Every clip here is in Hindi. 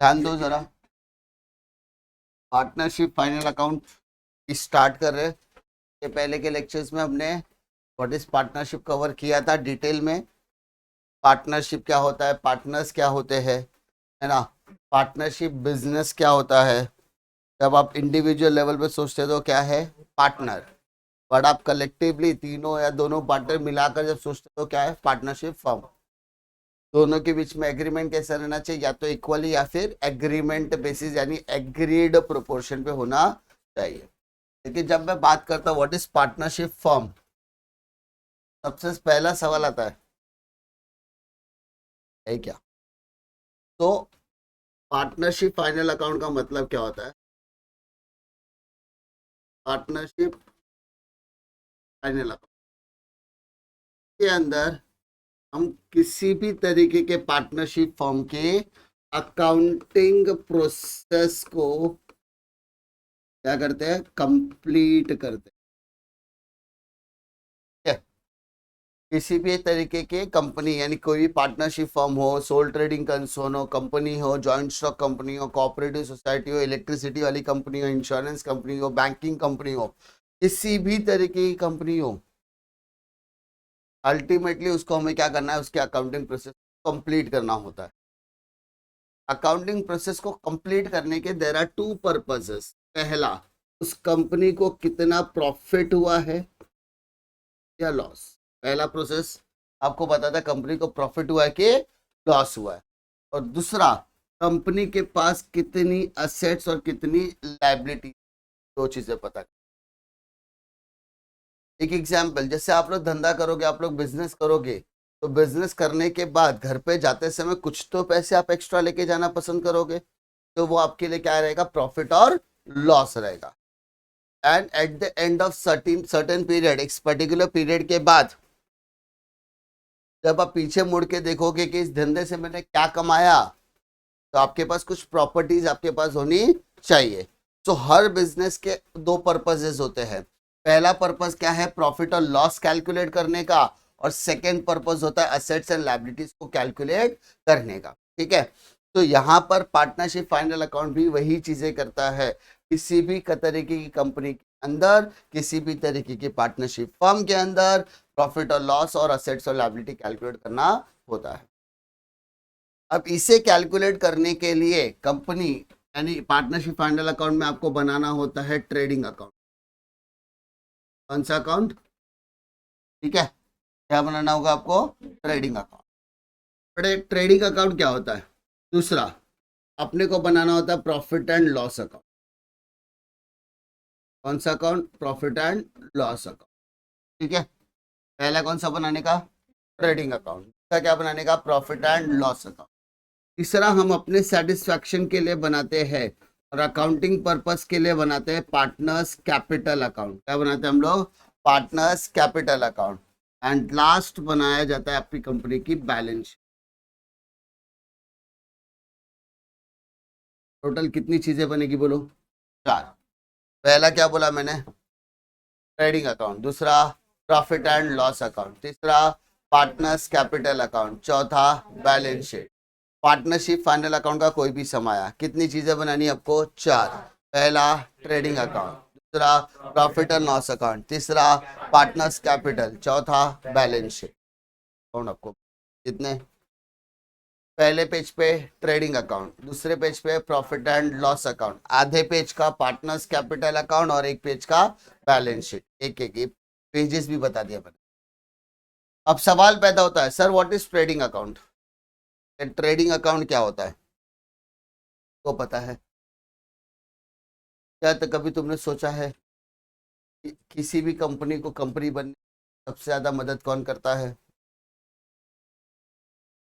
ध्यान दो जरा। पार्टनरशिप फाइनल अकाउंट स्टार्ट कर रहे हैं। ये पहले के लेक्चर्स में हमने व्हाट इज पार्टनरशिप कवर किया था डिटेल में। पार्टनरशिप क्या होता है, पार्टनर्स क्या होते हैं, है ना। पार्टनरशिप बिजनेस क्या होता है। जब आप इंडिविजुअल लेवल पे सोचते हो तो क्या है, पार्टनर। बट आप कलेक्टिवली तीनों या दोनों पार्टनर मिलाकर जब सोचते हो तो क्या है, पार्टनरशिप फर्म। दोनों के बीच में एग्रीमेंट कैसा रहना चाहिए, या तो इक्वली या फिर एग्रीमेंट बेसिस यानी एग्रीड प्रोपोर्शन पे होना चाहिए। लेकिन जब मैं बात करता हूँ व्हाट इज पार्टनरशिप फर्म, सबसे पहला सवाल आता है क्या। तो पार्टनरशिप फाइनल अकाउंट का मतलब क्या होता है। पार्टनरशिप फाइनल अकाउंट के अंदर हम किसी भी तरीके के पार्टनरशिप फर्म के अकाउंटिंग प्रोसेस को क्या करते हैं, कंप्लीट करते हैं। किसी भी तरीके के कंपनी यानी कोई भी पार्टनरशिप फर्म हो, सोल ट्रेडिंग कंसर्न हो, कंपनी हो, जॉइंट स्टॉक कंपनी हो, कोऑपरेटिव सोसाइटी हो, इलेक्ट्रिसिटी वाली कंपनी हो, इंश्योरेंस कंपनी हो, बैंकिंग कंपनी हो, किसी भी तरीके की कंपनी हो, अल्टीमेटली उसको हमें क्या करना है, उसके अकाउंटिंग प्रोसेस कंप्लीट करना होता है। अकाउंटिंग प्रोसेस को कंप्लीट करने के देयर आर टू पर्पसेस। पहला, उस कंपनी को कितना प्रॉफिट हुआ है या लॉस। पहला प्रोसेस आपको पता था कंपनी को प्रॉफिट हुआ है कि लॉस हुआ है। और दूसरा, कंपनी के पास कितनी असेट्स और कितनी लायबिलिटी, दो चीजें पता। एक एग्जांपल, जैसे आप लोग धंधा करोगे, आप लोग बिजनेस करोगे, तो बिजनेस करने के बाद घर पे जाते समय कुछ तो पैसे आप एक्स्ट्रा लेके जाना पसंद करोगे, तो वो आपके लिए क्या रहेगा, प्रॉफिट और लॉस रहेगा। And at the end of certain certain period, एक पर्टिकुलर पीरियड के बाद जब आप पीछे मुड़ के देखोगे कि इस धंधे से मैंने क्या कमाया, तो आपके पास कुछ प्रॉपर्टीज आपके पास होनी चाहिए। तो हर बिजनेस के दो पर्पसेस होते हैं। पहला पर्पस क्या है, प्रॉफिट और लॉस कैलकुलेट करने का, और सेकेंड पर्पस होता है असेट्स एंड लायबिलिटीज को कैलकुलेट करने का। ठीक है। तो यहाँ पर पार्टनरशिप फाइनल अकाउंट भी वही चीजें करता है। किसी भी तरीके की कंपनी के अंदर, किसी भी तरीके की पार्टनरशिप फर्म के अंदर प्रॉफिट और लॉस और असेट्स और लायबिलिटी कैलकुलेट करना होता है। अब इसे कैलकुलेट करने के लिए कंपनी यानी पार्टनरशिप फाइनल अकाउंट में आपको बनाना होता है ट्रेडिंग अकाउंट। कौन सा अकाउंट, ठीक है, क्या बनाना होगा आपको, ट्रेडिंग अकाउंट। ट्रेडिंग अकाउंट क्या होता है। दूसरा, अपने को बनाना होता है प्रॉफिट एंड लॉस अकाउंट। कौन सा account, profit and loss account. ठीक है। पहला कौन सा बनाने का, ट्रेडिंग अकाउंट। दूसरा क्या बनाने का, प्रॉफिट एंड लॉस अकाउंट। तीसरा, हम अपने सेटिस्फैक्शन के लिए बनाते हैं और अकाउंटिंग पर्पस के लिए बनाते हैं पार्टनर्स कैपिटल अकाउंट। क्या बनाते हैं हम लोग, partners capital account. And last बनाया जाता है आपकी कंपनी की बैलेंस शीट। टोटल कितनी चीजें बनेगी बोलो, चार। पहला क्या बोला मैंने, ट्रेडिंग अकाउंट। दूसरा, प्रॉफिट एंड लॉस अकाउंट। तीसरा, पार्टनर्स कैपिटल अकाउंट। चौथा, balance sheet. Partnership final account का कोई भी समाया, कितनी चीजें बनानी है आपको, चार। पहला, ट्रेडिंग अकाउंट। दूसरा, प्रॉफिट एंड लॉस अकाउंट। तीसरा, पार्टनर्स कैपिटल। चौथा, बैलेंस शीट। अकाउंट आपको कितने, पहले पेज पे ट्रेडिंग अकाउंट, दूसरे पेज पे प्रॉफिट एंड लॉस अकाउंट, आधे पेज का पार्टनर्स कैपिटल अकाउंट और एक पेज का बैलेंस शीट। एक एक पेजेस भी बता दिया मैंने। अब सवाल पैदा होता है, sir what is trading account. Trading account क्या होता है, तो पता है क्या, तो कभी तुमने सोचा है कि किसी भी कंपनी को कंपनी बनने में सबसे ज्यादा मदद कौन करता है,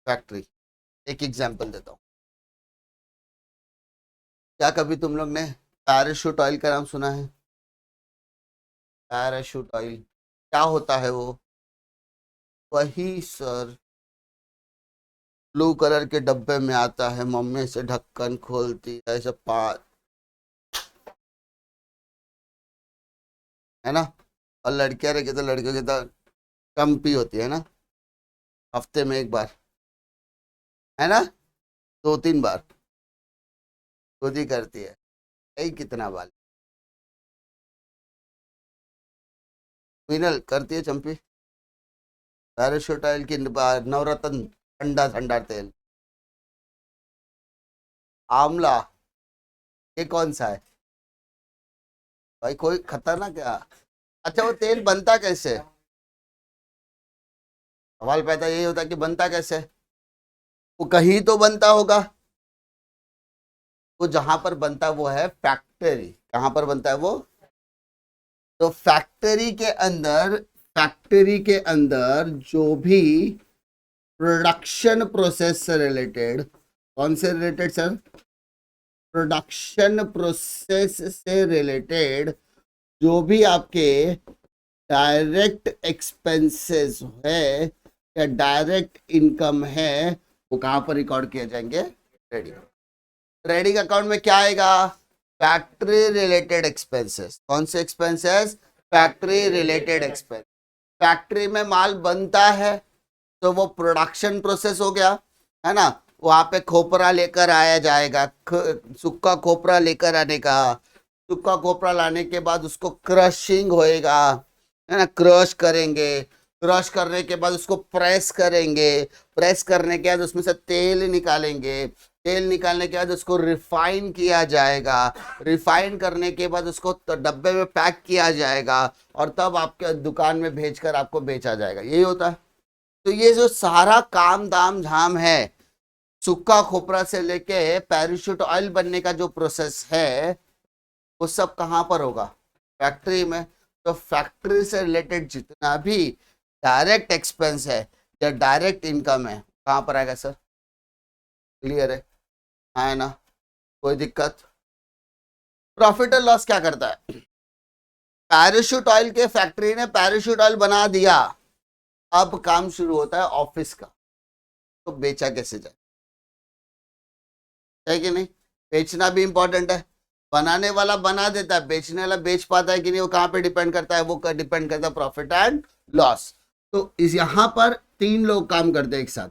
फैक्ट्री। एक एग्जांपल देता हूँ। क्या कभी तुम लोग ने पैराशूट ऑयल का नाम सुना है, पैराशूट ऑयल क्या होता है वो, वही सर, ब्लू कलर के डब्बे में आता है, मम्मी से ढक्कन खोलती है, ऐसे है ना। और लड़कियां रखे तो लड़कियों की तो कम पी होती है ना, हफ्ते में एक बार, है ना, दो तीन बार। खुद ही करती है, यही कितना बाल। मिनल करती है चंपी। पैराशूट ऑयल की नवरत्न ठंडा ठंडा तेल। आंवला, ये कौन सा है भाई, कोई खतरनाक क्या? अच्छा वो तेल बनता कैसे? सवाल पैदा यही होता है कि बनता कैसे। वो कहीं तो बनता होगा। वो जहां पर बनता है वो है फैक्ट्री। कहां पर बनता है वो? तो फैक्ट्री के अंदर जो भी प्रोडक्शन प्रोसेस से रिलेटेड, कौन से रिलेटेड सर? प्रोडक्शन प्रोसेस से रिलेटेड जो भी आपके डायरेक्ट एक्सपेंसेस है या डायरेक्ट इनकम है, वो कहां पर रिकॉर्ड किए जाएंगे? ट्रेडिंग। ट्रेडिंग अकाउंट में क्या आएगा? Factory related expenses. कौन से expenses? Factory related expense. Factory में माल बनता है तो वो प्रोडक्शन प्रोसेस हो गया, है ना। वहां पे खोपरा लेकर आया जाएगा, सूखा खोपरा लेकर आने का। सूखा खोपरा लाने के बाद उसको क्रशिंग होएगा, है ना, क्रश करेंगे। क्रश करने के बाद उसको प्रेस करेंगे। प्रेस करने के बाद उसमें से तेल निकालेंगे। तेल निकालने के बाद उसको रिफाइन किया जाएगा। रिफाइन करने के बाद उसको डब्बे में पैक किया जाएगा और तब आपके दुकान में भेजकर आपको बेचा जाएगा। यही होता है। तो ये जो सारा काम दाम झाम है, सूखा खोपरा से लेके पैराशूट ऑयल बनने का जो प्रोसेस है, वो सब कहाँ पर होगा? फैक्ट्री में। तो फैक्ट्री से रिलेटेड जितना भी डायरेक्ट एक्सपेंस है या डायरेक्ट इनकम है, कहाँ पर आएगा सर? क्लियर है ना? कोई दिक्कत? प्रॉफिट और लॉस क्या करता है? पैराशूट ऑयल के फैक्ट्री ने पैराशूट ऑयल बना दिया, अब काम शुरू होता है ऑफिस का। तो बेचा कैसे जाए, है कि नहीं? बेचना भी इंपॉर्टेंट है। बनाने वाला बना देता है, बेचने वाला बेच पाता है कि नहीं, वो कहाँ पे डिपेंड करता है? वो डिपेंड करता है प्रॉफिट एंड लॉस। तो इस यहां पर 3 लोग काम करते हैं एक साथ।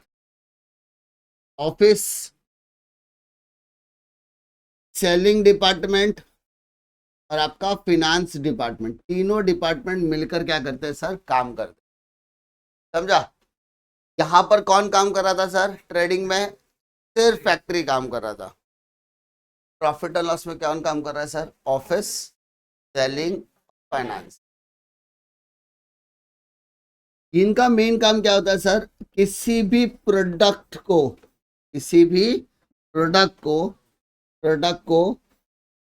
ऑफिस, सेलिंग डिपार्टमेंट और आपका फिनांस डिपार्टमेंट, तीनों डिपार्टमेंट मिलकर क्या करते हैं सर? काम करते हैं। समझा? यहां पर कौन काम कर रहा था सर ट्रेडिंग में? सिर्फ फैक्ट्री काम कर रहा था। प्रॉफिट एंड लॉस में कौन काम कर रहा है सर? Office, selling, finance. इनका मेन काम क्या होता है सर? किसी भी प्रोडक्ट को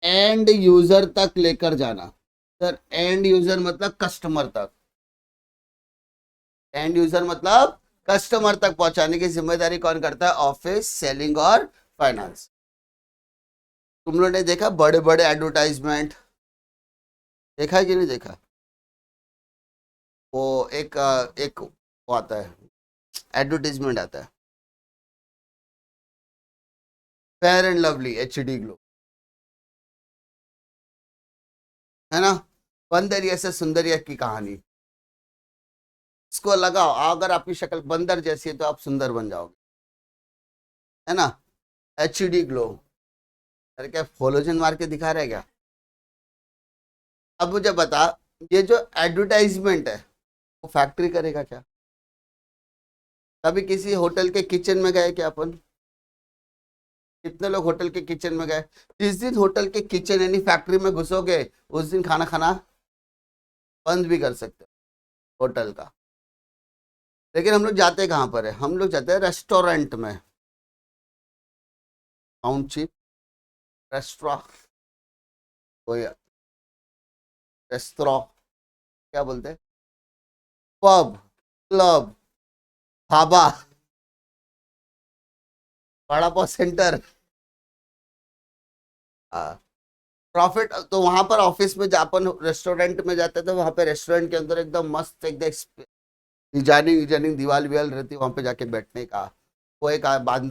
एंड यूजर तक लेकर जाना। सर एंड यूजर मतलब कस्टमर तक। एंड यूजर मतलब कस्टमर तक पहुंचाने की जिम्मेदारी कौन करता है? ऑफिस, सेलिंग और फाइनेंस। तुम लोगों ने देखा बड़े बड़े एडवर्टाइजमेंट? देखा है कि नहीं देखा? वो एक वो आता है, एडवर्टाइजमेंट आता है, fair and lovely HD glow, है ना। बंदरिया से सुंदरिया की कहानी। इसको लगाओ, अगर आपकी शक्ल बंदर जैसी है तो आप सुंदर बन जाओगे, है ना। HD glow. अरे क्या फोलोजन मार के दिखा रहे क्या? अब मुझे बता, ये जो एडवर्टाइजमेंट है वो फैक्ट्री करेगा क्या? कभी किसी होटल के किचन में गए क्या अपन? कितने लोग होटल के किचन में गए? जिस दिन होटल के किचन यानी फैक्ट्री में घुसोगे, उस दिन खाना खाना बंद भी कर सकते हो होटल का। लेकिन हम लोग जाते कहाँ पर है? हम लोग जाते हैं रेस्टोरेंट में। टाउनशिप, रेस्टोरा, कोई रेस्टोरा, क्या बोलते हैं? पब, क्लब, ढाबा, बड़ा पाव सेंटर। प्रॉफिट तो वहां पर ऑफिस में अपन रेस्टोरेंट में जाते थे, वहां पे रेस्टोरेंट के अंदर एकदम मस्त, एकदम डिजाइनिंग डिजाइनिंग दीवार वीवार रहती है, वहां पे जाके बैठने का। वो एक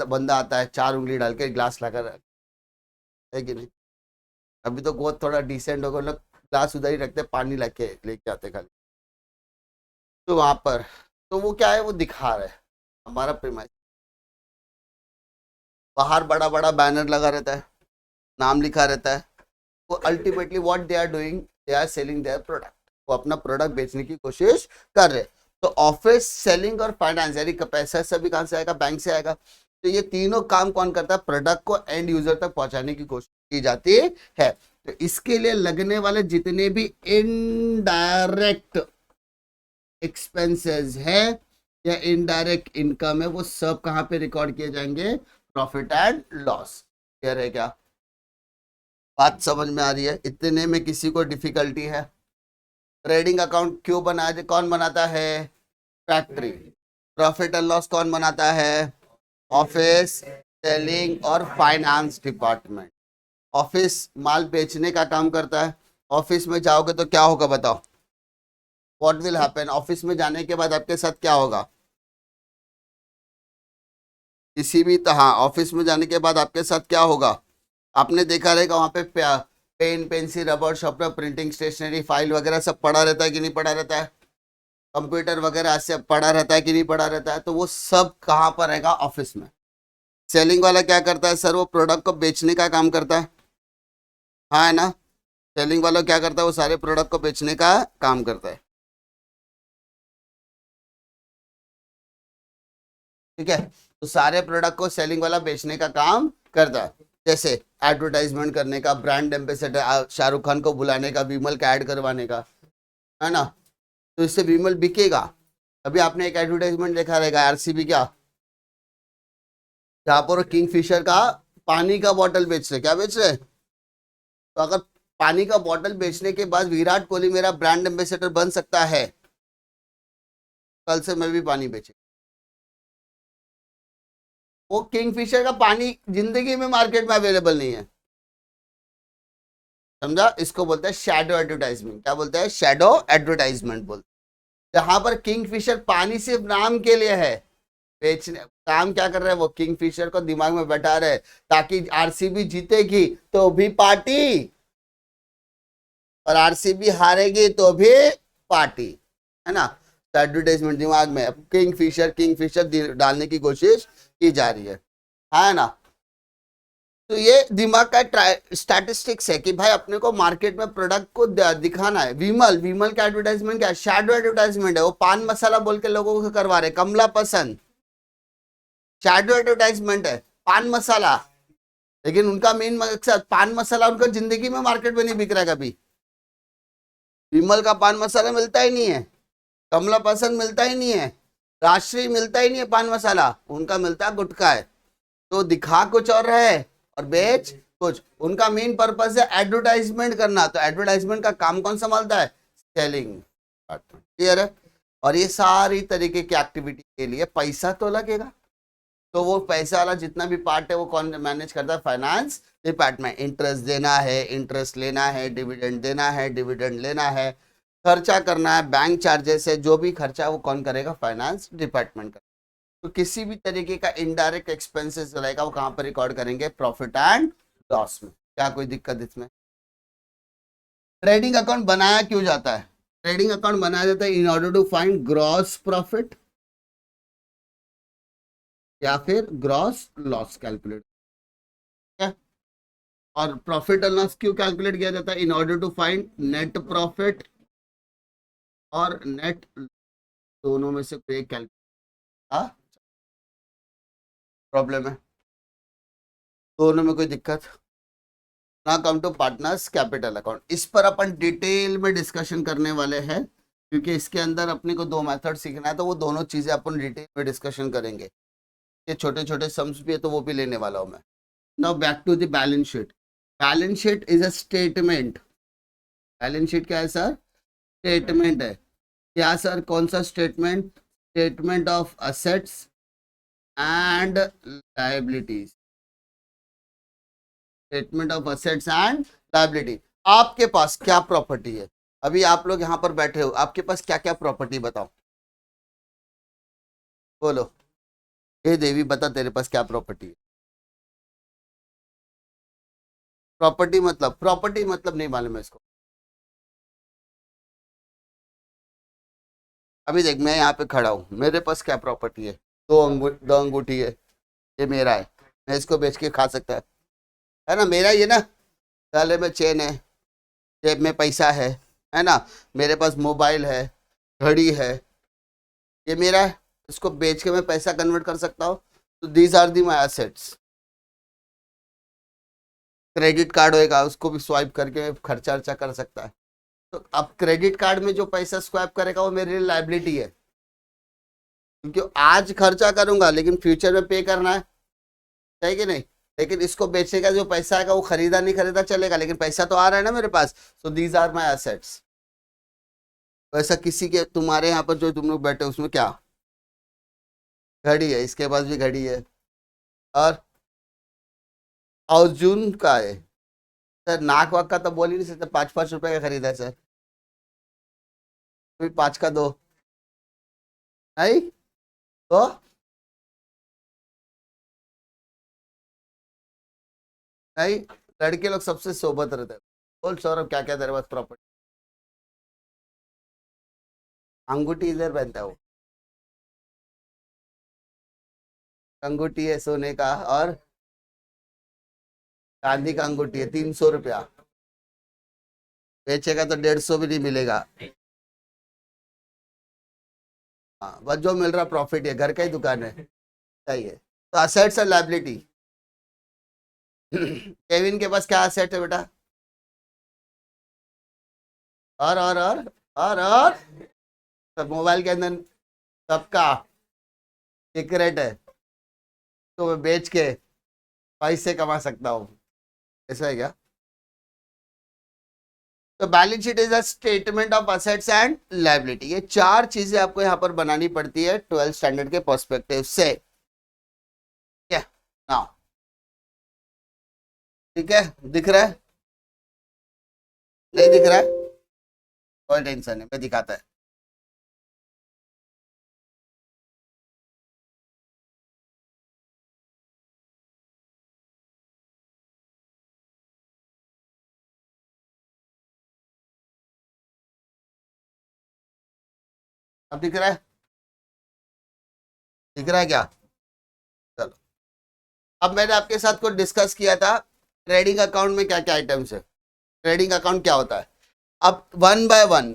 बंदा आता है, 4 उंगली डाल के ग्लास लाकर, है कि नहीं? अभी तो बहुत थोड़ा डिसेंट हो गया लोग, ग्लास उधर ही रखते, पानी लेके लेके आते खाली। तो वहां पर तो वो क्या है, वो दिखा रहा है हमारा प्रीमाइस। बाहर बड़ा बड़ा बैनर लगा रहता है, नाम लिखा रहता है। वो ultimately what they are doing, they are selling their product, वो अपना प्रोडक्ट बेचने की कोशिश कर रहे। तो ऑफिस, सेलिंग और फाइनेंस, यानी पैसा सभी कहां से आएगा, बैंक से आएगा। तो ये तीनों काम कौन करता है, प्रोडक्ट को एंड यूजर तक पहुंचाने की कोशिश की जाती है। तो इसके लिए लगने वाले जितने भी इनडायरेक्ट एक्सपेंसेस है या इनडायरेक्ट इनकम है, वो सब कहां पे रिकॉर्ड किए जाएंगे, प्रॉफिट एंड लॉस। क्लियर है क्या, बात समझ में आ रही है, इतने में किसी को डिफिकल्टी है। ट्रेडिंग अकाउंट क्यों बनाया, कौन बनाता है, फैक्ट्री। प्रॉफिट एंड लॉस कौन बनाता है, ऑफिस, सेलिंग और फाइनेंस डिपार्टमेंट। ऑफिस माल बेचने का काम करता है। ऑफिस में जाओगे तो क्या होगा बताओ, व्हाट विल हैपन, ऑफिस में जाने के बाद आपके साथ क्या होगा, किसी भी हाँ, ऑफिस में जाने के बाद आपके साथ क्या होगा, आपने देखा रहेगा वहां पे pen, pencil, rubber, sharpener, printing, stationery, file वगैरह सब पड़ा रहता है कि नहीं पड़ा रहता है, कंप्यूटर वगैरह से पड़ा रहता है कि नहीं पड़ा रहता है। तो वो सब कहाँ पर रहेगा, ऑफिस में। सेलिंग वाला क्या करता है सर, वो प्रोडक्ट को बेचने का काम करता है, हाँ है ना। सेलिंग वाला क्या करता है, वो सारे प्रोडक्ट को बेचने का काम करता है। ठीक है, तो सारे प्रोडक्ट को सेलिंग वाला बेचने का काम करता है। जैसे एडवर्टाइजमेंट करने का, ब्रांड एम्बेसडर शाहरुख खान को बुलाने का, विमल का ऐड करवाने का, है ना। तो इससे विमल बिकेगा। अभी आपने एक एडवर्टाइजमेंट देखा रहेगा आरसीबी का, जहां पर किंगफिशर का पानी का बॉटल बेच रहे, क्या बेच रहे, तो अगर पानी का बॉटल बेचने के बाद विराट कोहली मेरा ब्रांड एम्बेसडर बन सकता है, कल से मैं भी पानी बेचे। वो किंगफिशर का पानी जिंदगी में मार्केट में अवेलेबल नहीं है, समझा। इसको बोलते हैं शैडो एडवर्टाइजमेंट। क्या बोलते हैं, शैडो एडवर्टाइजमेंट बोलते हैं। जहां पर किंगफिशर पानी सिर्फ नाम के लिए है, बेचने काम क्या कर रहे हैं, वो किंगफिशर को दिमाग में बैठा रहे ताकि आरसीबी जीतेगी तो भी पार्टी, और आरसीबी हारेगी तो भी पार्टी, है ना। तो एडवर्टाइजमेंट दिमाग में किंगफिशर किंगफिशर डालने की कोशिश की जा रही है ना। तो ये दिमाग का स्टैटिस्टिक्स है कि भाई अपने को मार्केट में प्रोडक्ट को दिखाना है। विमल, विमल का एडवर्टाइजमेंट क्या है, शैडो एडवर्टाइजमेंट है। वो पान मसाला बोल के लोगों को करवा रहे, कमला पसंद, शैडो एडवर्टाइजमेंट है, पान मसाला। लेकिन उनका मेन मकसद पान मसाला, उनको जिंदगी में मार्केट में नहीं बिक रहा है कभी। विमल का पान मसाला मिलता ही नहीं है, कमला पसंद मिलता ही नहीं है, राष्ट्रीय मिलता ही नहीं है पान मसाला, उनका मिलता गुटखा है। तो दिखा कुछ और रहे और बेच कुछ। उनका मेन पर्पस है एडवर्टाइजमेंट करना। तो एडवर्टाइजमेंट का काम कौन संभालता है, सेलिंग। क्लियर है। और ये सारी तरीके की एक्टिविटी के लिए पैसा तो लगेगा। तो वो पैसा वाला जितना भी पार्ट है वो कौन मैनेज करता है, फाइनेंस डिपार्टमेंट। इंटरेस्ट देना है, इंटरेस्ट लेना है, डिविडेंड देना है, डिविडेंड लेना है, खर्चा करना है, बैंक चार्जेस है, जो भी खर्चा है वो कौन करेगा, फाइनेंस डिपार्टमेंट का। तो किसी भी तरीके का इनडायरेक्ट एक्सपेंसेस रहेगा वो कहां पर रिकॉर्ड करेंगे, प्रॉफिट एंड लॉस में। क्या कोई दिक्कत इसमें। ट्रेडिंग अकाउंट बनाया क्यों जाता है, ट्रेडिंग अकाउंट बनाया जाता है in order to find gross profit या फिर ग्रॉस लॉस कैलकुलेट। और प्रॉफिट एंड लॉस क्यों कैलकुलेट किया जाता है, in order to find net profit और नेट, दोनों में से कोई एक कैलकुलेट प्रॉब्लम है, दोनों में कोई दिक्कत ना। Come to partners capital account, इस पर अपन डिटेल में डिस्कशन करने वाले हैं, क्योंकि इसके अंदर अपने को दो मेथड सीखना है। तो वो दोनों चीजें अपन डिटेल में डिस्कशन करेंगे। ये छोटे छोटे सम्स भी है तो वो भी लेने वाला हूं मैं। Now back to the balance sheet. Balance sheet is a statement. Balance sheet क्या है सर, स्टेटमेंट है। क्या सर, कौन सा statement, statement of assets and liabilities. Statement of assets and liability. आपके पास क्या प्रॉपर्टी है, अभी आप लोग यहां पर बैठे हो, आपके पास क्या क्या प्रॉपर्टी बताओ, बोलो। हे देवी बता तेरे पास क्या प्रॉपर्टी है। प्रॉपर्टी मतलब नहीं मालूम है इसको। अभी देख, मैं यहाँ पे खड़ा हूँ, मेरे पास क्या प्रॉपर्टी है, दो अंगूठी है, ये मेरा है, मैं इसको बेच के खा सकता है, है ना, मेरा ये ना, गले में चेन है, जेब में पैसा है ना, मेरे पास मोबाइल है, घड़ी है, ये मेरा है, इसको बेच के मैं पैसा कन्वर्ट कर सकता हूँ, तो these are the my assets. Credit card होएगा, उसको भी स्वाइप करके खर्चा वर्चा कर सकता है। तो अब क्रेडिट कार्ड में जो पैसा स्वाइप करेगा वो मेरे लिए लाइबिलिटी है, क्योंकि आज खर्चा करूंगा लेकिन फ्यूचर में पे करना है कि नहीं। लेकिन इसको बेचने का जो पैसा आएगा वो खरीदा नहीं खरीदा चलेगा, लेकिन पैसा तो आ रहा है ना मेरे पास, so these are my assets. वैसा किसी के, तुम्हारे यहाँ पर जो तुम लोग बैठे उसमें क्या, घड़ी है, इसके पास भी घड़ी है, और अर्जुन का है सर, नाक वाक का तो बोल ही नहीं सकते, 5-5 रुपए का खरीदा है सर, तो 5 का दो, नहीं तो नहीं, लड़के लोग सबसे सोबत रहते हैं। बोल सौरभ, क्या क्या तेरे पास प्रॉपर्टी? अंगूठी इधर पहनता है वो, अंगूठी है सोने का, और चांदी का अंगूठी है, 300 रुपया, बेचेगा तो 150 भी नहीं मिलेगा। हाँ, बस जो मिल रहा प्रॉफिट है, घर का ही दुकान है, चाहिए। तो असेट्स और लाइबिलिटी। केविन के पास क्या असेट है बेटा? और सब मोबाइल के अंदर सबका सीक्रेट है, तो मैं बेच के पैसे कमा सकता हूँ, ऐसा है क्या? तो balance sheet is a statement of assets and liability. ये 4 चीजें आपको यहाँ पर बनानी पड़ती है 12th स्टैंडर्ड के पर्सपेक्टिव से, क्या ना? ठीक है, दिख रहा है? नहीं दिख रहा है, कोई टेंशन नहीं, मैं दिखाता है। अब दिख रहा है? दिख रहा है क्या? चलो, अब मैंने आपके साथ कुछ डिस्कस किया था, ट्रेडिंग अकाउंट में क्या क्या आइटम्स है, ट्रेडिंग अकाउंट क्या होता है। अब वन बाय वन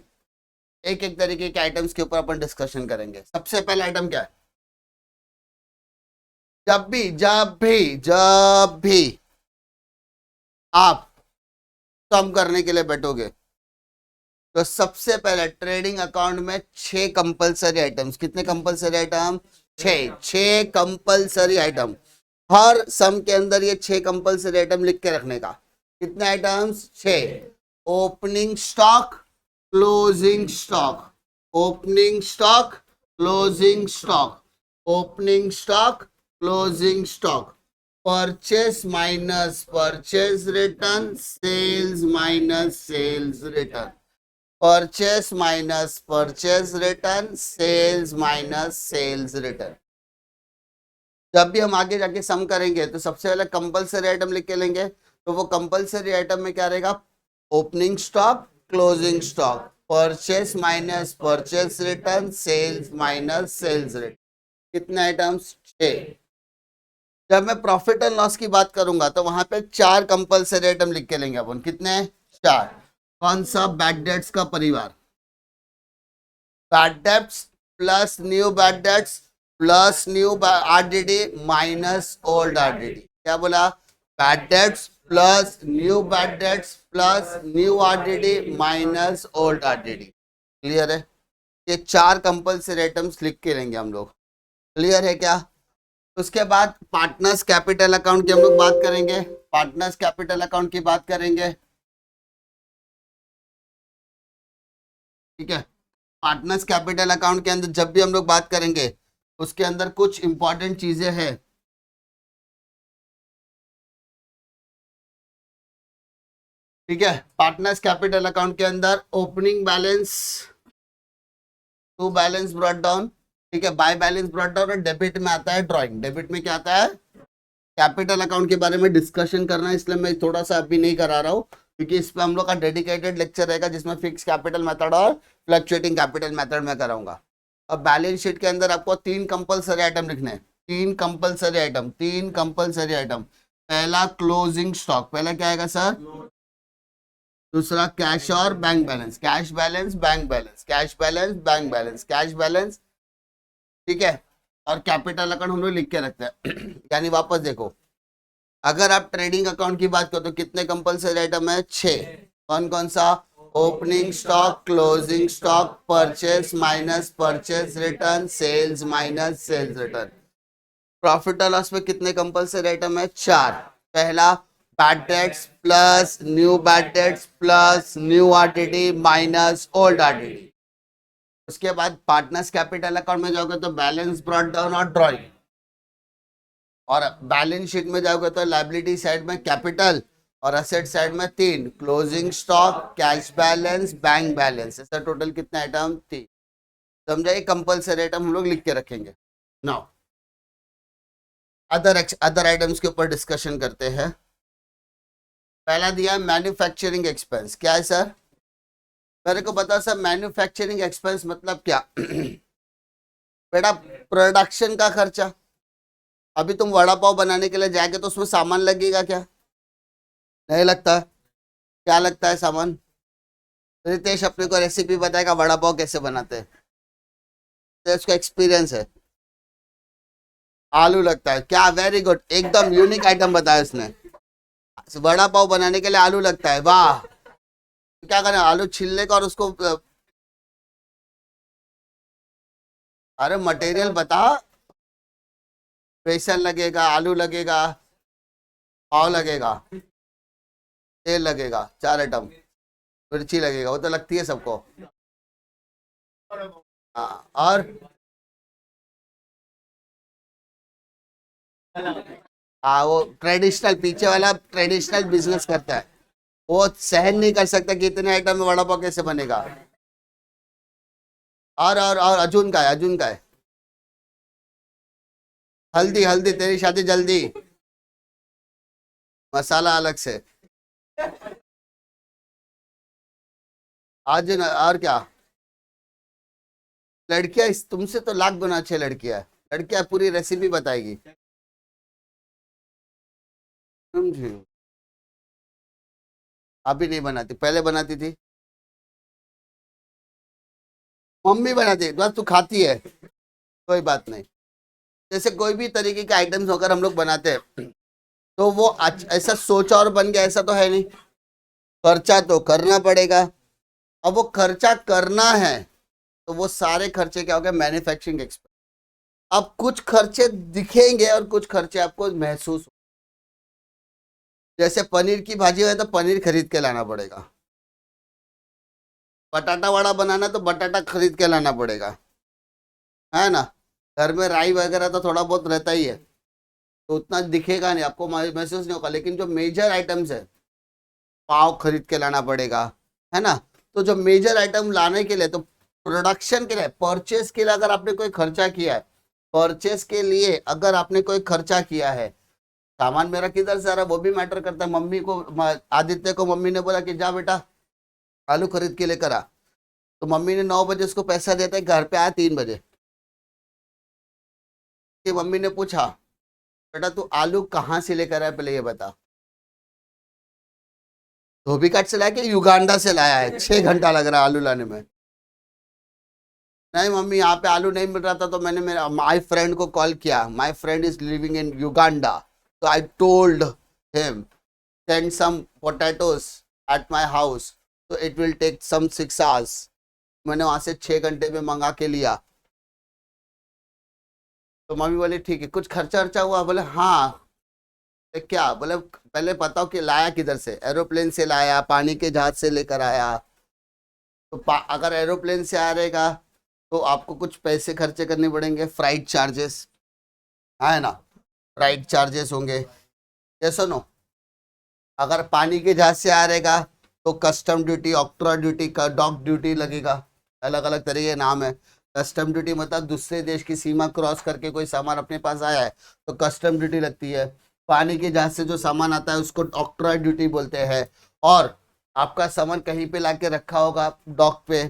एक एक तरीके के आइटम्स के ऊपर अपन डिस्कशन करेंगे। सबसे पहला आइटम क्या है? जब भी आप कम करने के लिए बैठोगे, तो सबसे पहले ट्रेडिंग अकाउंट में 6 कंपलसरी आइटम्स, कितने कंपलसरी आइटम? 6 compulsory item. हर सम के अंदर ये 6 कंपलसरी आइटम लिख के रखने का। कितने items? 6। Opening stock, closing stock, opening stock, closing stock, opening stock, closing stock, purchase minus purchase return, sales minus sales return, purchase minus purchase return, sales minus sales return. जब भी हम आगे जाके सम करेंगे तो सबसे पहले कंपलसरी आइटम लिख के लेंगे, तो वो कंपलसरी आइटम में क्या रहेगा? Opening stock, closing stock, purchase minus purchase return, sales minus sales return. कितने आइटम्स? 6। जब मैं प्रॉफिट एंड लॉस की बात करूंगा तो वहां पे 4 कंपलसरी आइटम लिख के लेंगे अपन। कितने? 4। कौन सा? बैड डेट्स का परिवार, bad debts plus new bad debts plus new RDD minus old RDD. क्या बोला? Bad debts plus new bad debts plus new RDD minus old RDD. Clear है? ये 4 कंपलसरी आइटम्स लिख के लेंगे हम लोग। क्लियर है क्या? उसके बाद पार्टनर्स कैपिटल अकाउंट की हम लोग बात करेंगे, पार्टनर्स कैपिटल अकाउंट की बात करेंगे। ठीक है, पार्टनर्स कैपिटल अकाउंट के अंदर जब भी हम लोग बात करेंगे उसके अंदर कुछ इंपॉर्टेंट चीजें हैं। ठीक है, पार्टनर्स कैपिटल अकाउंट के अंदर opening balance, to balance brought down, ठीक है, बाय बैलेंस ब्रॉट डाउन, और डेबिट में आता है ड्राइंग। डेबिट में क्या आता है? कैपिटल अकाउंट के बारे में डिस्कशन करना है, इसलिए मैं थोड़ा सा अभी नहीं करा रहा हूँ, क्योंकि इस पे हम लोग का डेडिकेटेड लेक्चर रहेगा जिसमें फिक्स कैपिटल मेथड और फ्लक्चुएटिंग कैपिटल मेथड में कराऊंगा। अब बैलेंस शीट के अंदर आपको 3 कंपलसरी आइटम लिखने हैं, 3 कंपलसरी आइटम, 3 कंपलसरी आइटम। पहला क्लोजिंग स्टॉक, पहला क्या आएगा सर? दूसरा कैश और bank balance, cash balance bank balance, cash balance bank balance, cash balance, ठीक है। और कैपिटल अकाउंट हम लोग लिख के रखते हैं यानी वापस देखो, अगर आप ट्रेडिंग अकाउंट की बात करो तो कितने कंपलसरी आइटम है? 6। कौन कौन सा? Opening stock, closing stock, purchase minus purchase return, sales minus sales return. Profit और लॉस में कितने कंपलसरी आइटम है? 4। पहला bad debts plus new bad debts plus new RTD minus old RTD. उसके बाद पार्टनर्स कैपिटल अकाउंट में जाओगे तो बैलेंस ब्रॉट डाउन और ड्रॉइंग, और बैलेंस शीट में जाओगे तो लायबिलिटी साइड में कैपिटल और असेट साइड में 3, closing stock, cash balance, bank balance. ऐसा टोटल कितने आइटम? 3। समझाइए, कंपलसरी आइटम हम लोग लिख के रखेंगे। नाउ अदर आइटम्स के ऊपर डिस्कशन करते हैं। पहला दिया मैन्युफैक्चरिंग एक्सपेंस, क्या है सर? मेरे को बता सर, मैन्युफैक्चरिंग एक्सपेंस मतलब क्या? बेटा प्रोडक्शन का खर्चा। अभी तुम वड़ा पाव बनाने के लिए जाएंगे तो उसमें सामान लगेगा क्या? नहीं लगता। क्या लगता है सामान? रितेश अपने को रेसिपी बताएगा वड़ा पाव कैसे बनाते हैं, तो इसका एक्सपीरियंस है। आलू लगता है क्या? वेरी गुड, एकदम यूनिक आइटम बताया उसने। वड़ा पाव बनाने के लिए आलू लगता है, वाह। क्या करें? आलू छीलने का और उसको अरे मटेरियल बता। बेसन लगेगा, आलू लगेगा, पाव लगेगा, तेल लगेगा, 4 आइटम, मिर्ची लगेगा, वो तो लगती है सबको। हाँ, और हाँ वो ट्रेडिशनल, पीछे वाला ट्रेडिशनल बिजनेस करता है, वो सहन नहीं कर सकता कि इतने आइटम में वड़ा पाव कैसे बनेगा। और अर्जुन का है, अर्जुन का है हल्दी, हल्दी तेरी शादी जल्दी, मसाला अलग से। अर्जुन और क्या? लड़कियां तुमसे तो लाख गुना अच्छे लड़कियां है, लड़कियां पूरी रेसिपी बताएगी। समझी? अभी नहीं बनाती, पहले बनाती थी। मम्मी बनाती है, बस तू खाती है, कोई बात नहीं। जैसे कोई भी तरीके के आइटम्स होकर हम लोग बनाते हैं तो वो ऐसा सोचा और बन गया ऐसा तो है नहीं, खर्चा तो करना पड़ेगा। अब वो खर्चा करना है तो वो सारे खर्चे क्या हो गए? Manufacturing expense. अब कुछ खर्चे दिखेंगे और कुछ खर्चे आपको महसूस, जैसे पनीर की भाजी है तो पनीर खरीद के लाना पड़ेगा, बटाटा वड़ा बनाना तो बटाटा खरीद के लाना पड़ेगा, है ना। घर में राई वगैरह तो थोड़ा बहुत रहता ही है, तो उतना दिखेगा नहीं आपको, महसूस नहीं होगा। लेकिन जो मेजर आइटम्स है, पाव खरीद के लाना पड़ेगा, है ना। तो जो मेजर आइटम लाने के लिए, तो प्रोडक्शन के लिए, परचेस के लिए अगर आपने कोई खर्चा किया है, परचेस के लिए अगर आपने कोई खर्चा किया है, सामान मेरा किधर से आ रहा है वो भी मैटर करता है। मम्मी को, आदित्य को मम्मी ने बोला कि जा बेटा आलू खरीद के लेकर आ, तो मम्मी ने 9 बजे उसको पैसा देता है, घर पे आया 3 बजे। कि मम्मी ने पूछा बेटा तू आलू कहाँ से लेकर आया, पहले ये बता। धोबी घाट से लाया कि युगांडा से लाया है? 6 घंटा लग रहा है आलू लाने में। नहीं मम्मी यहाँ पे आलू नहीं मिल रहा था तो मैंने मेरा माय फ्रेंड को कॉल किया, my friend is living in Uganda, तो I told him send some potatoes at my house, तो it will take some 6 hours. मैंने वहां से 6 घंटे में मंगा के लिया। तो मम्मी बोली ठीक है, कुछ खर्चा वर्चा हुआ? बोले हाँ। क्या? बोले पहले बताओ कि लाया किधर से, एरोप्लेन से लाया, पानी के जहाज से लेकर आया? तो अगर एरोप्लेन से आ रहेगा तो आपको कुछ पैसे खर्चे करने पड़ेंगे, फ्लाइट चार्जेस, है ना, फ्लाइट चार्जेस होंगे, ये सुनो। अगर पानी के जहाज से आ रहेगा तो custom duty, octroi duty, dock duty लगेगा, अलग अलग तरह के नाम है। कस्टम ड्यूटी मतलब दूसरे देश की सीमा क्रॉस करके कोई सामान अपने पास आया है तो कस्टम ड्यूटी लगती है। पानी के जहाज से जो सामान आता है उसको ऑक्ट्रा ड्यूटी बोलते हैं। और आपका सामान कहीं पे लाके रखा होगा, डॉक पे,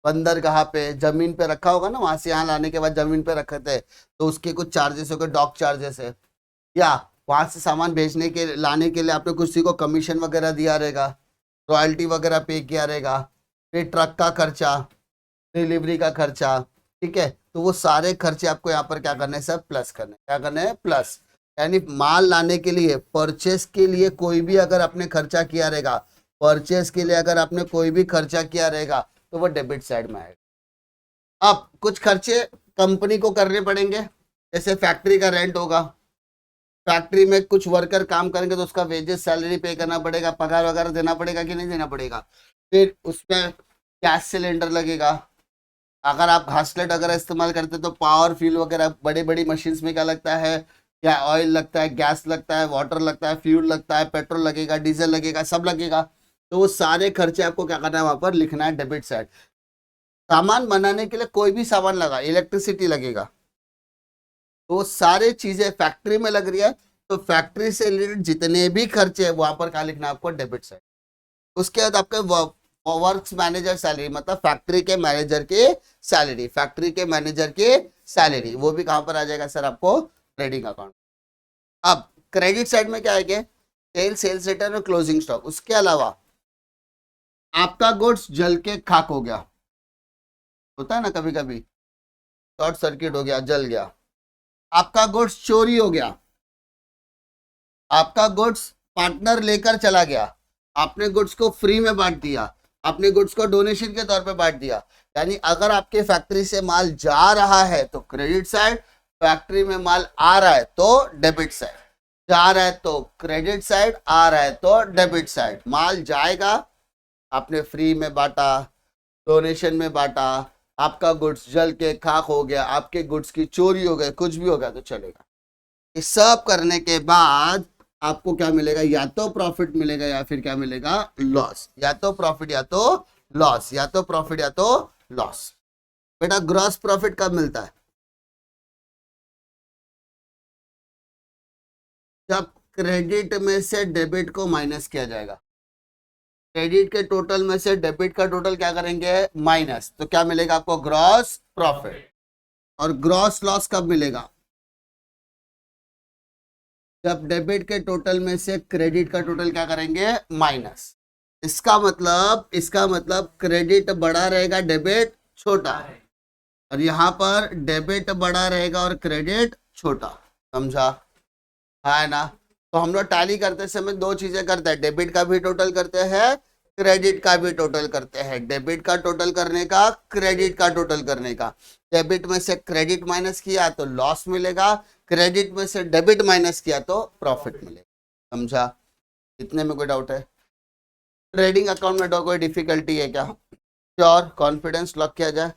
बंदरगाह पे, जमीन पे रखा होगा ना, वहां से यहाँ लाने के बाद जमीन पे रखे थे तो उसके कुछ चार्जेस हो गए, डॉक चार्जेस है। या वहां से सामान भेजने के लाने के लिए आपने किसी को कमीशन वगैरह दिया रहेगा, रॉयल्टी वगैरह पे किया रहेगा, फिर ट्रक का खर्चा, डिलीवरी का खर्चा, ठीक है। तो वो सारे खर्चे आपको यहाँ पर क्या करने हैं, सब प्लस करने, क्या करने हैं, प्लस। यानी माल लाने के लिए, परचेस के लिए कोई भी अगर आपने खर्चा किया रहेगा, परचेस के लिए अगर आपने कोई भी खर्चा किया रहेगा तो वो डेबिट साइड में आएगा। अब कुछ खर्चे कंपनी को करने पड़ेंगे, जैसे फैक्ट्री का रेंट होगा, फैक्ट्री में कुछ वर्कर काम करेंगे तो उसका वेजेस सैलरी पे करना पड़ेगा, पगार वगैरह देना पड़ेगा कि नहीं देना पड़ेगा। फिर उसमें गैस सिलेंडर लगेगा, अगर आप घासलेट वगैरह इस्तेमाल करते तो पावर फ्यूल वगैरह बड़ी बड़ी मशीन्स में क्या लगता है, क्या ऑयल लगता है, गैस लगता है, वाटर लगता है, फ्यूल लगता है, पेट्रोल लगेगा, डीजल लगेगा, सब लगेगा। तो वो सारे खर्चे आपको क्या करना है, वहां पर लिखना है डेबिट साइड। सामान बनाने के लिए कोई भी सामान लगा, इलेक्ट्रिसिटी लगेगा, तो वो सारे चीजें फैक्ट्री में लग रही है, तो फैक्ट्री से रिलेटेड जितने भी खर्चे है वहां पर क्या लिखना है आपको, डेबिट साइड। उसके बाद आपके वर्क्स मैनेजर सैलरी, मतलब फैक्ट्री के मैनेजर के सैलरी, फैक्ट्री के मैनेजर के सैलरी, वो भी कहां पर आ जाएगा सर, आपको ट्रेडिंग अकाउंट। अब क्रेडिट साइड में क्या आएगा, सेल्स रिटर्न और क्लोजिंग स्टॉक। उसके अलावा आपका गुड्स जल के खाक हो गया, होता है ना कभी कभी, शॉर्ट सर्किट हो गया, जल गया। आपका गुड्स चोरी हो गया, आपका गुड्स पार्टनर लेकर चला गया, आपने गुड्स को फ्री में बांट दिया, आपने गुड्स को डोनेशन के तौर पे बांट दिया। यानी अगर आपके फैक्ट्री से माल जा रहा है तो क्रेडिट साइड, फैक्ट्री में माल आ रहा है तो डेबिट साइड, जा रहा है तो क्रेडिट साइड, आ रहा है तो डेबिट साइड। माल जाएगा, आपने फ्री में बांटा, डोनेशन में बांटा, आपका गुड्स जल के खाक हो गया, आपके गुड्स की चोरी हो गई, कुछ भी हो गया तो चलेगा। ये सब करने के बाद आपको क्या मिलेगा, या तो प्रॉफिट मिलेगा या फिर क्या मिलेगा, लॉस। या तो प्रॉफिट या तो लॉस, या तो प्रॉफिट या तो लॉस। बेटा ग्रॉस प्रॉफिट कब मिलता है, जब क्रेडिट में से डेबिट को माइनस किया जाएगा। क्रेडिट के टोटल में से डेबिट का टोटल क्या करेंगे, माइनस, तो क्या मिलेगा आपको, ग्रॉस प्रॉफिट। और ग्रॉस लॉस कब मिलेगा, जब डेबिट के टोटल में से क्रेडिट का टोटल क्या करेंगे, माइनस। इसका मतलब क्रेडिट बड़ा रहेगा, डेबिट छोटा, और यहाँ पर डेबिट बड़ा रहेगा और क्रेडिट छोटा, समझा, है ना। तो हम लोग टैली करते समय दो चीजें करते हैं, डेबिट का भी टोटल करते हैं, क्रेडिट का भी टोटल करते हैं। डेबिट का टोटल करने का, क्रेडिट का टोटल करने का। डेबिट में से क्रेडिट माइनस किया तो लॉस मिलेगा, क्रेडिट में से डेबिट माइनस किया तो प्रॉफिट मिलेगा, समझा। इतने में कोई डाउट है, ट्रेडिंग अकाउंट में कोई डिफिकल्टी है क्या, श्योर, कॉन्फिडेंस लॉक किया जाए।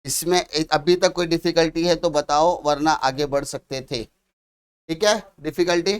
इसमें अभी तक कोई डिफिकल्टी है तो बताओ, वरना आगे बढ़ सकते थे, ठीक है। डिफिकल्टी